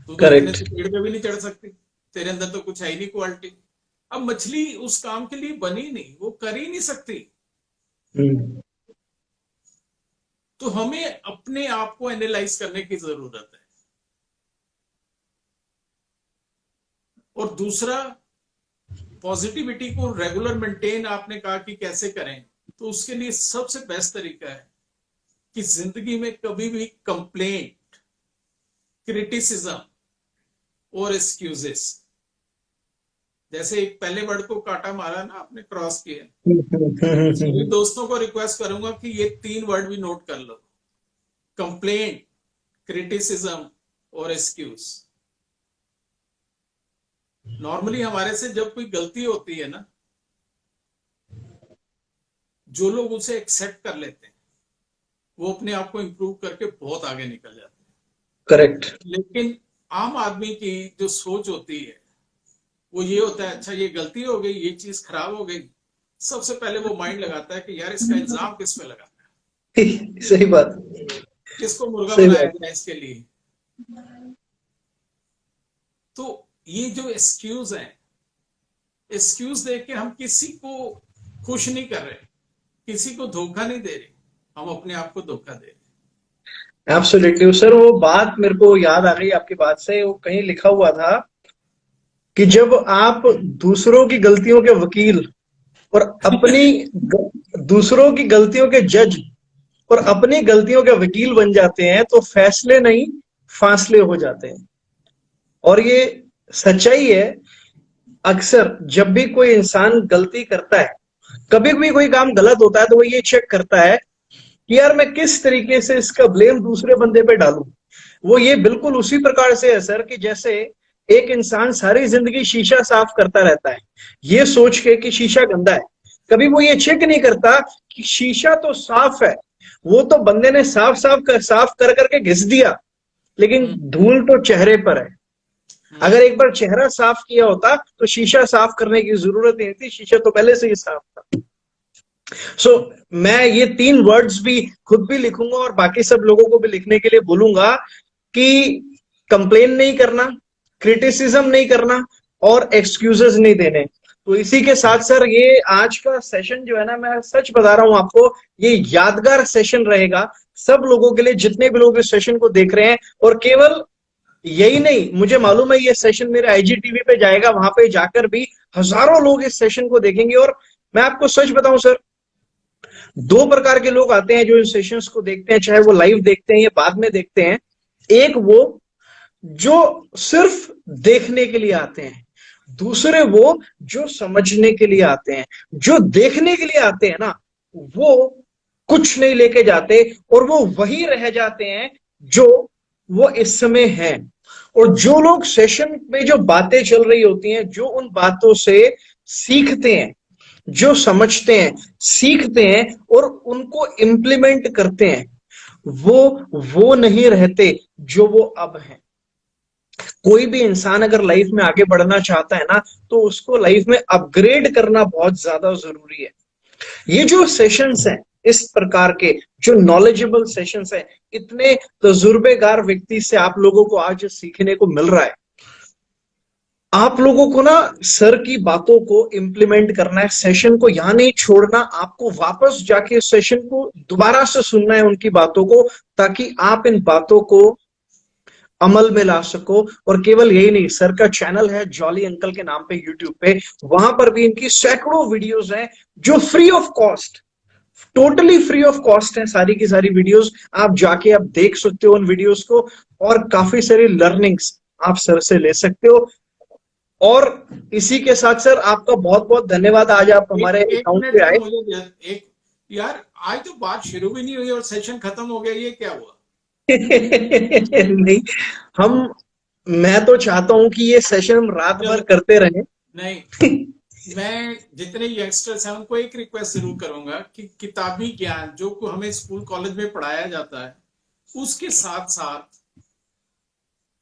तू तो इतने से पेड़ पे भी नहीं चढ़ सकती, तेरे अंदर तो कुछ है ही नहीं क्वालिटी। अब मछली उस काम के लिए बनी नहीं, वो कर ही नहीं सकती। तो हमें अपने आप को एनालाइज करने की जरूरत है। और दूसरा, पॉजिटिविटी को रेगुलर मेंटेन आपने कहा कि कैसे करें, तो उसके लिए सबसे बेस्ट तरीका है कि जिंदगी में कभी भी कंप्लेंट, क्रिटिसिज्म और एक्सक्यूजेस, जैसे एक पहले वर्ड को काटा मारा ना आपने, क्रॉस किया, सभी दोस्तों को रिक्वेस्ट करूंगा कि ये 3 वर्ड भी नोट कर लो: कंप्लेंट, क्रिटिसिज्म और एक्सक्यूज। नॉर्मली हमारे से जब कोई गलती होती है ना, जो लोग उसे एक्सेप्ट कर लेते हैं वो अपने आप को इंप्रूव करके बहुत आगे निकल जाते हैं। करेक्ट। लेकिन आम आदमी की जो सोच होती है वो ये होता है, अच्छा ये गलती हो गई, ये चीज खराब हो गई, सबसे पहले वो माइंड लगाता है कि यार इसका इल्जाम किस पे लगा है, सही बात, किसको मुर्गा बनाया गया इसके लिए। तो ये जो एक्सक्यूज है, एक्सक्यूज दे के हम किसी को खुश नहीं कर रहे, किसी को धोखा नहीं दे रहे, हम अपने आप को धोखा दे रहे। एब्सोल्युटली सर, वो बात मेरे को याद आ गई आपकी बात से, वो कहीं लिखा हुआ था कि जब आप दूसरों की गलतियों के वकील और अपनी दूसरों की गलतियों के जज और अपनी गलतियों के वकील बन जाते हैं, तो फैसले नहीं फासले हो जाते हैं। और ये सच्चाई है। अक्सर जब भी कोई इंसान गलती करता है, कभी भी कोई काम गलत होता है, तो वो ये चेक करता है कि यार मैं किस तरीके से इसका ब्लेम दूसरे बंदे पे डालूं। वो ये बिल्कुल उसी प्रकार से है सर कि जैसे एक इंसान सारी जिंदगी शीशा साफ करता रहता है ये सोच के कि शीशा गंदा है, कभी वो ये चेक नहीं करता कि शीशा तो साफ है, वो तो बंदे ने साफ कर करके घिस दिया, लेकिन धूल तो चेहरे पर है। अगर एक बार चेहरा साफ किया होता तो शीशा साफ करने की जरूरत नहीं थी, शीशा तो पहले से ही साफ था। सो मैं ये 3 वर्ड्स भी खुद भी लिखूंगा और बाकी सब लोगों को भी लिखने के लिए बोलूंगा कि कंप्लेन नहीं करना, क्रिटिसिज्म नहीं करना और एक्सक्यूजेस नहीं देने। तो इसी के साथ सर ये आज का सेशन जो है ना, मैं सच बता रहा हूं आपको, ये यादगार सेशन रहेगा सब लोगों के लिए जितने भी लोग इस सेशन को देख रहे हैं। और केवल यही नहीं, मुझे मालूम है ये सेशन मेरे आईजीटीवी पे जाएगा, वहां पे जाकर भी हजारों लोग इस सेशन को देखेंगे। और मैं आपको सच बताऊं सर, दो प्रकार के लोग आते हैं जो इन सेशंस को देखते हैं, चाहे वो लाइव देखते हैं या बाद में देखते हैं। एक वो जो सिर्फ देखने के लिए आते हैं, दूसरे वो जो समझने के लिए आते हैं। जो देखने के लिए आते हैं ना, वो कुछ नहीं लेके जाते और वो वही रह जाते हैं जो वो इस समय है। और जो लोग सेशन में जो बातें चल रही होती हैं, जो उन बातों से सीखते हैं, जो समझते हैं, सीखते हैं और उनको इंप्लीमेंट करते हैं, वो नहीं रहते जो वो अब हैं। कोई भी इंसान अगर लाइफ में आगे बढ़ना चाहता है ना, तो उसको लाइफ में अपग्रेड करना बहुत ज्यादा जरूरी है। ये जो सेशंस हैं, इस प्रकार के जो नॉलेजेबल सेशंस हैं, इतने तजुर्बेकार व्यक्ति से आप लोगों को आज सीखने को मिल रहा है। आप लोगों को ना सर की बातों को इंप्लीमेंट करना है, सेशन को यहां नहीं छोड़ना, आपको वापस जाके सेशन को दोबारा से सुनना है, उनकी बातों को, ताकि आप इन बातों को अमल में ला सको। और केवल यही नहीं, सर का चैनल है जॉली अंकल के नाम पे यूट्यूब पे, वहां पर भी इनकी सैकड़ों वीडियोस हैं जो free of cost, totally free of cost है। सारी की सारी वीडियोस आप जाके आप देख सकते हो उन वीडियोस को, और काफी सारी लर्निंग्स आप सर से ले सकते हो। और इसी के साथ सर आपका बहुत बहुत धन्यवाद, आज आप हमारे अकाउंट पे आए। एक यार, आज तो बात शुरू भी नहीं हुई और सेशन खत्म हो गया, ये क्या हुआ? नहीं, मैं तो चाहता हूं कि ये सेशन हम रात भर करते रहें। नहीं, मैं जितने यंगस्टर्स हैं उनको एक रिक्वेस्ट जरूर करूंगा कि किताबी ज्ञान जो हमें स्कूल कॉलेज में पढ़ाया जाता है, उसके साथ साथ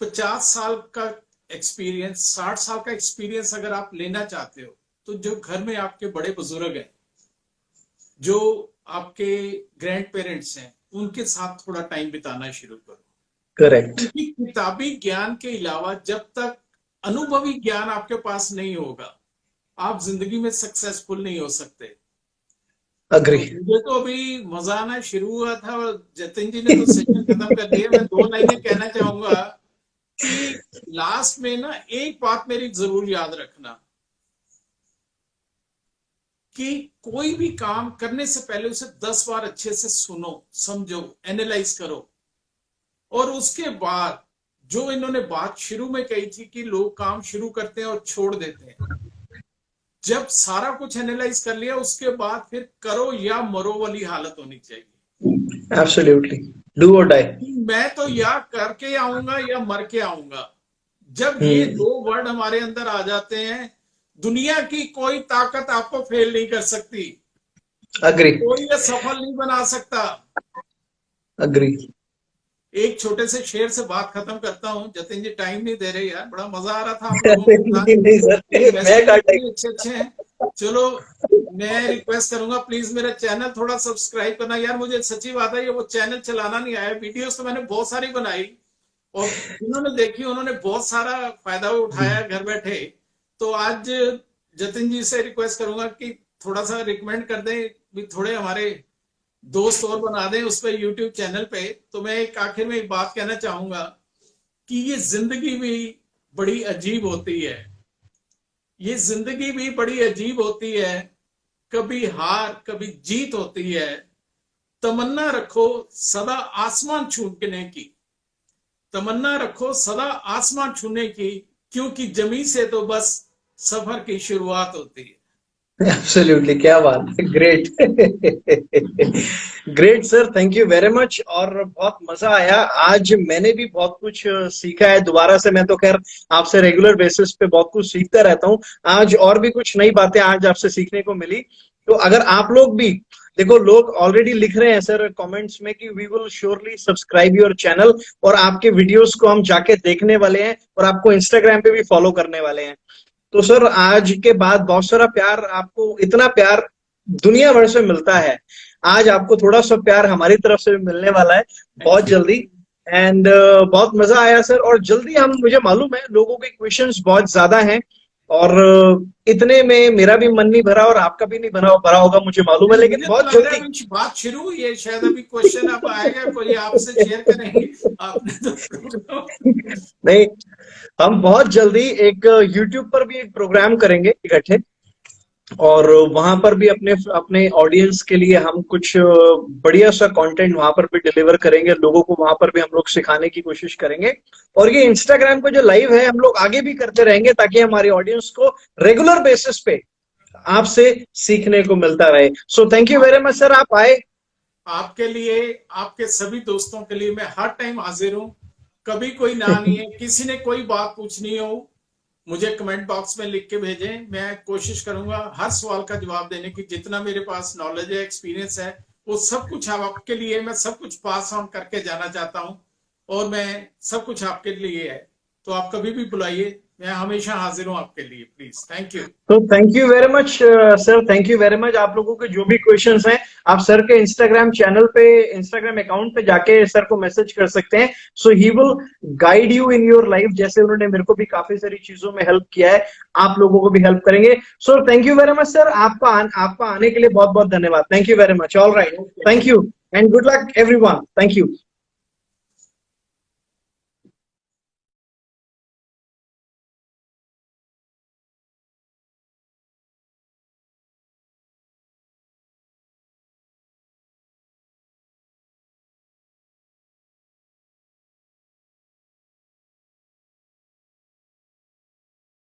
50 साल का एक्सपीरियंस, 60 साल का एक्सपीरियंस अगर आप लेना चाहते हो, तो जो घर में आपके बड़े बुजुर्ग हैं, जो आपके ग्रैंड पेरेंट्स हैं, उनके साथ थोड़ा टाइम बिताना शुरू करो। करेक्ट। किताबी ज्ञान के अलावा जब तक अनुभवी ज्ञान आपके पास नहीं होगा, आप जिंदगी में सक्सेसफुल नहीं हो सकते। अग्री। तो मुझे तो अभी मजा आना शुरू हुआ था, जतिन जी ने तो सेशन खत्म कर दिया। मैं 2 लाइनें कहना चाहूंगा कि लास्ट में ना एक बात मेरी जरूर याद रखना कि कोई भी काम करने से पहले उसे 10 बार अच्छे से सुनो, समझो, एनालाइज करो। और उसके बाद जो इन्होंने बात शुरू में कही थी कि लोग काम शुरू करते हैं और छोड़ देते हैं, जब सारा कुछ एनालाइज कर लिया, उसके बाद फिर करो या मरो वाली हालत होनी चाहिए। एब्सोल्युटली, डू और डाई। मैं तो या करके आऊंगा या मर के आऊंगा। जब ये 2 वर्ड हमारे अंदर आ जाते हैं, दुनिया की कोई ताकत आपको फेल नहीं कर सकती। अग्री। कोई ये सफल नहीं बना सकता। अग्री। एक छोटे से शेर से बात खत्म करता हूँ। जतिन जी टाइम नहीं दे रहे यार, बड़ा मजा आ रहा था आप लोगों के साथ, अच्छे हैं। चलो, मैं रिक्वेस्ट करूंगा प्लीज मेरा चैनल थोड़ा सब्सक्राइब करना यार। मुझे सच्ची बात है, ये वो चैनल चलाना नहीं आया। वीडियोस तो मैंने बहुत सारी बनाई और जिन्होंने देखी उन्होंने बहुत सारा फायदा उठाया घर बैठे। तो आज जतिन जी से रिक्वेस्ट करूंगा कि थोड़ा सा रिकमेंड कर दें, भी थोड़े हमारे दोस्त और बना दें उस पर यूट्यूब चैनल पे। तो मैं एक आखिर में एक बात कहना चाहूंगा कि ये जिंदगी भी बड़ी अजीब होती है। ये जिंदगी भी बड़ी अजीब होती है, कभी हार कभी जीत होती है। तमन्ना रखो सदा आसमान छूने की, तमन्ना रखो सदा आसमान छूने की, क्योंकि जमीन से तो बस सफर की शुरुआत होती है। एब्सोल्युटली, क्या बात है, great. Great sir, thank you very much. और बहुत मजा आया आज, मैंने भी बहुत कुछ सीखा है। दोबारा से मैं तो खैर आपसे रेगुलर बेसिस पे बहुत कुछ सीखता रहता हूँ, आज और भी कुछ नई बातें आज आपसे सीखने को मिली। तो अगर आप लोग भी, देखो लोग ऑलरेडी लिख रहे हैं सर कमेंट्स में कि we will surely subscribe your channel, और आपके वीडियोस को हम जाके देखने वाले हैं और आपको इंस्टाग्राम पे भी फॉलो करने वाले हैं। तो सर आज के बाद बहुत सारा प्यार, आपको इतना प्यार दुनिया भर से मिलता है, आज आपको थोड़ा सा प्यार हमारी तरफ से भी मिलने वाला है बहुत जल्दी। एंड बहुत मजा आया सर। और जल्दी हम, मुझे मालूम है लोगों के क्वेश्चंस बहुत ज्यादा हैं, और इतने में मेरा भी मन नहीं भरा और आपका भी नहीं भरा होगा मुझे मालूम है, लेकिन मुझे तो बहुत लग रहा है जल्दी। कुछ बात शुरू हुई है, शायद अभी क्वेश्चन अब आएगा, कोई आपसे शेयर करेंगे। आपने तो प्रोग्राम। नहीं, हम बहुत जल्दी एक YouTube पर भी एक प्रोग्राम करेंगे इकट्ठे, और वहां पर भी अपने अपने ऑडियंस के लिए हम कुछ बढ़िया सा कंटेंट वहां पर भी डिलीवर करेंगे, लोगों को वहां पर भी हम लोग सिखाने की कोशिश करेंगे। और ये इंस्टाग्राम पे जो लाइव है हम लोग आगे भी करते रहेंगे, ताकि हमारी ऑडियंस को रेगुलर बेसिस पे आपसे सीखने को मिलता रहे। So thank you very much sir, आप आए। आपके लिए, आपके सभी दोस्तों के लिए मैं हर टाइम हाजिर हूं, कभी कोई ना नहीं है। किसी ने कोई बात पूछनी हो मुझे कमेंट बॉक्स में लिख के भेजें, मैं कोशिश करूंगा हर सवाल का जवाब देने की। जितना मेरे पास नॉलेज है, एक्सपीरियंस है, वो सब कुछ आपके लिए, मैं सब कुछ पास ऑन करके जाना चाहता हूं, और मैं सब कुछ आपके लिए है। तो आप कभी भी बुलाइए, मैं हमेशा हाजिर हूं आपके लिए। Please, thank you. तो thank you very much sir, thank you very much. आप लोगों के जो भी क्वेश्चंस हैं आप सर के इंस्टाग्राम चैनल पे, इंस्टाग्राम अकाउंट पे जाके सर को मैसेज कर सकते हैं। So he will guide you in your life, जैसे उन्होंने मेरे को भी काफी सारी चीजों में हेल्प किया है, आप लोगों को भी हेल्प करेंगे। So thank you very much sir, आपका आने के लिए बहुत बहुत धन्यवाद। Thank you very much. All right, thank you and good luck everyone. Thank you.